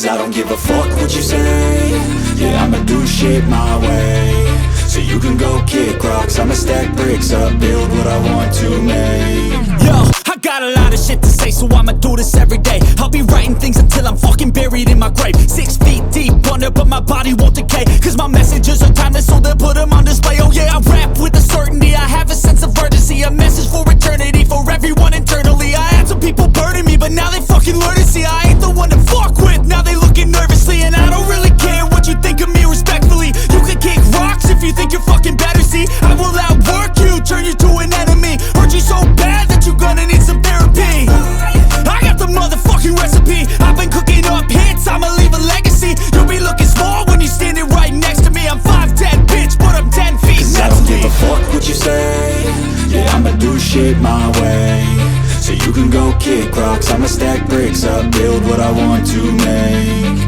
Cause I don't give a fuck what you say. Yeah, I'ma do shit my way. So you can go kick rocks, I'ma stack bricks up, build what I want to make. Yo, I got a lot of shit to say, so I'ma do this every day. I'll be writing things until I'm fucking buried in my grave. 6 feet deep under, but my body won't decay. Cause my messages are timeless, so they'll put them on display. Oh yeah, I rap with a certainty, I have a sense of urgency. A message for eternity, for everyone internally. I had some people burning me, but now they fucking learn to see I ain't the one to fuck with, now they looking nervously. And I don't really care what you think of me, respectfully. You can kick rocks if you think you're fucking better, see. I will outwork you, turn you to an enemy. Hurt you so bad that you're gonna need some therapy. I got the motherfucking recipe, I've been cooking up hits, I'ma leave a legacy. You'll be looking small when you're standing right next to me. I'm 5'10", bitch, but I'm 10 feet Cause next I don't to me. give a fuck what you say. Yeah, I'ma do shit my way. So you can go kick rocks, I'ma stack bricks up, build what I want to make.